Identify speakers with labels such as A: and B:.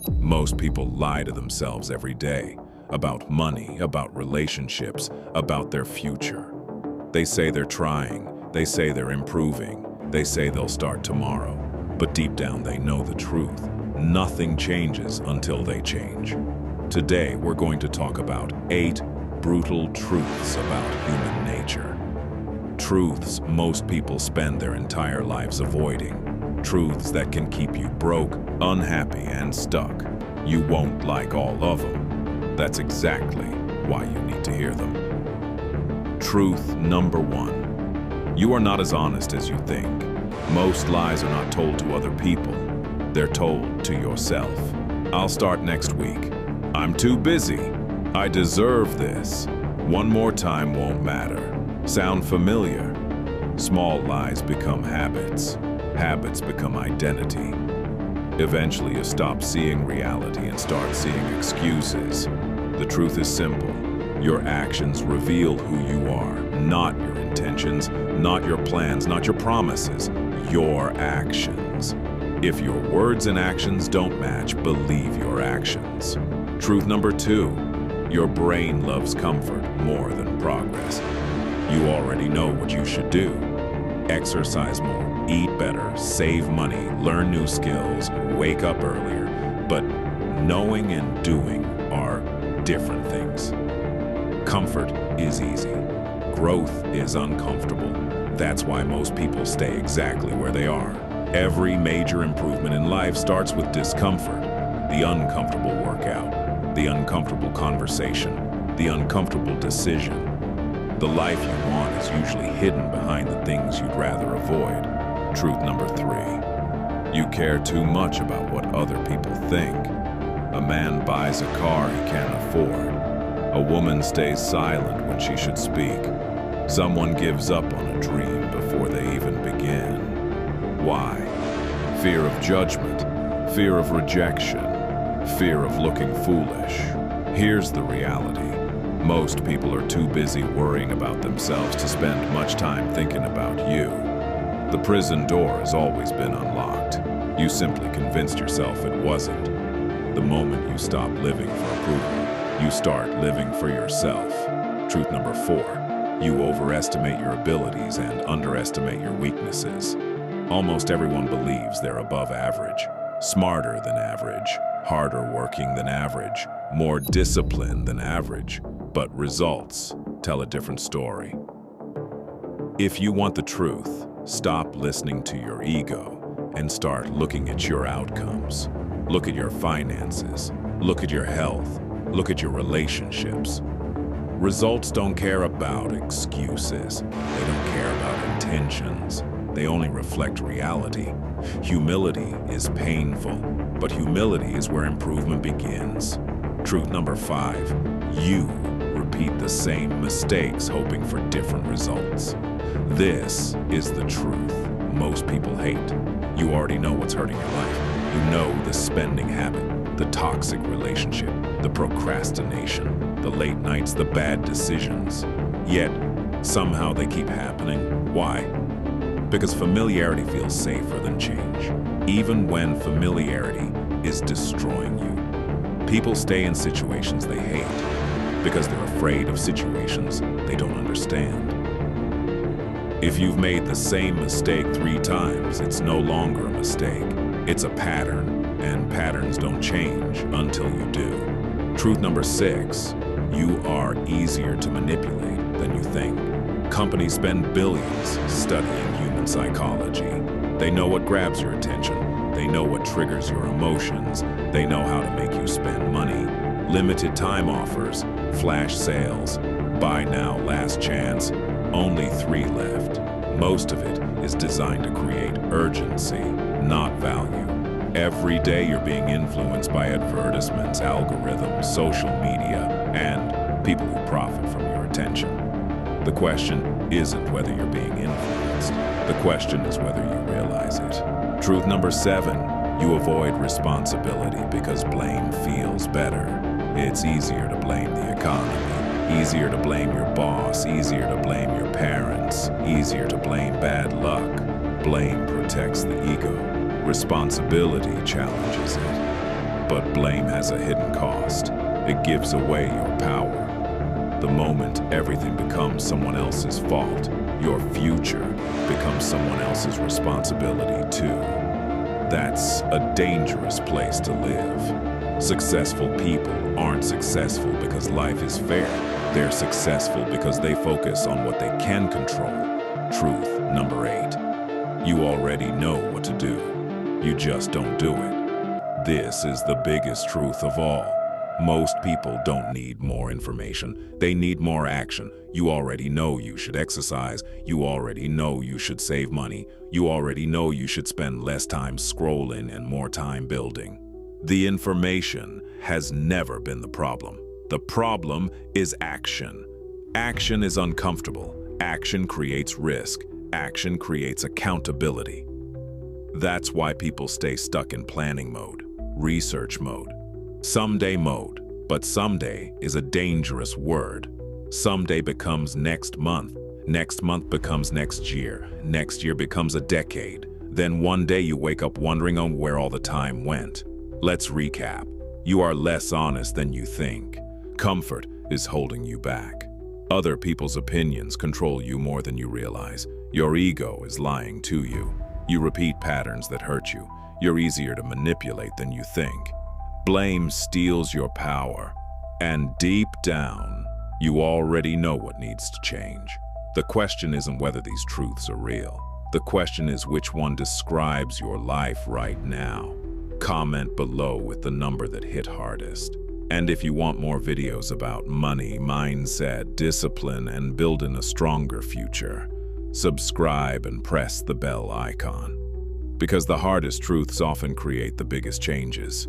A: Most people lie to themselves every day about money, about relationships, about their future. They say they're trying, they say they're improving, they say they'll start tomorrow. But deep down they know the truth. Nothing changes until they change. Today we're going to talk about 8 brutal truths about human nature. Truths most people spend their entire lives avoiding. Truths that can keep you broke, unhappy, and stuck. You won't like all of them. That's exactly why you need to hear them. Truth number 1. You are not as honest as you think. Most lies are not told to other people. They're told to yourself. I'll start next week. I'm too busy. I deserve this. One more time won't matter. Sound familiar? Small lies become habits. Habits become identity. Eventually you stop seeing reality and start seeing excuses. The truth is simple. Your actions reveal who you are, not your intentions, not your plans, not your promises, your actions. If your words and actions don't match, believe your actions. Truth number 2, your brain loves comfort more than progress. You already know what you should do. Exercise more, eat better, save money, learn new skills, wake up earlier. But knowing and doing are different things. Comfort is easy. Growth is uncomfortable. That's why most people stay exactly where they are. Every major improvement in life starts with discomfort. The uncomfortable workout, the uncomfortable conversation, the uncomfortable decision. The life you want is usually hidden behind the things you'd rather avoid. Truth number 3. You care too much about what other people think. A man buys a car he can't afford. A woman stays silent when she should speak. Someone gives up on a dream before they even begin. Why? Fear of judgment, fear of rejection, fear of looking foolish. Here's the reality. Most people are too busy worrying about themselves to spend much time thinking about you. The prison door has always been unlocked. You simply convinced yourself it wasn't. The moment you stop living for approval, you start living for yourself. Truth number 4, you overestimate your abilities and underestimate your weaknesses. Almost everyone believes they're above average, smarter than average, harder working than average, more disciplined than average. But results tell a different story. If you want the truth, stop listening to your ego and start looking at your outcomes. Look at your finances, look at your health, look at your relationships. Results don't care about excuses. They don't care about intentions. They only reflect reality. Humility is painful, but humility is where improvement begins. Truth number 5, you repeat the same mistakes hoping for different results. This is the truth most people hate. You already know what's hurting your life. You know the spending habit, the toxic relationship, the procrastination, the late nights, the bad decisions. Yet, somehow they keep happening. Why? Because familiarity feels safer than change, even when familiarity is destroying you. People stay in situations they hate because they're afraid of situations they don't understand. If you've made the same mistake 3 times, it's no longer a mistake. It's a pattern, and patterns don't change until you do. Truth number 6, you are easier to manipulate than you think. Companies spend billions studying human psychology. They know what grabs your attention. They know what triggers your emotions. They know how to make you spend money. Limited time offers, flash sales, buy now, last chance, only 3 left. Most of it is designed to create urgency, not value. Every day you're being influenced by advertisements, algorithms, social media, and people who profit from your attention. The question isn't whether you're being influenced. The question is whether you realize it. Truth number 7, you avoid responsibility because blame feels better. It's easier to blame the economy, easier to blame your boss, easier to blame your parents, easier to blame bad luck. Blame protects the ego. Responsibility challenges it. But blame has a hidden cost. It gives away your power. The moment everything becomes someone else's fault, your future becomes someone else's responsibility too. That's a dangerous place to live. Successful people aren't successful because life is fair. They're successful because they focus on what they can control. Truth number 8. You already know what to do. You just don't do it. This is the biggest truth of all. Most people don't need more information. They need more action. You already know you should exercise. You already know you should save money. You already know you should spend less time scrolling and more time building. The information has never been the problem. The problem is action. Action is uncomfortable. Action creates risk. Action creates accountability. That's why people stay stuck in planning mode, research mode, someday mode. But someday is a dangerous word. Someday becomes next month. Next month becomes next year. Next year becomes a decade. Then one day you wake up wondering on where all the time went. Let's recap. You are less honest than you think. Comfort is holding you back. Other people's opinions control you more than you realize. Your ego is lying to you. You repeat patterns that hurt you. You're easier to manipulate than you think. Blame steals your power. And deep down, you already know what needs to change. The question isn't whether these truths are real. The question is which one describes your life right now. Comment below with the number that hit hardest. And if you want more videos about money, mindset, discipline, and building a stronger future, subscribe and press the bell icon. Because the hardest truths often create the biggest changes.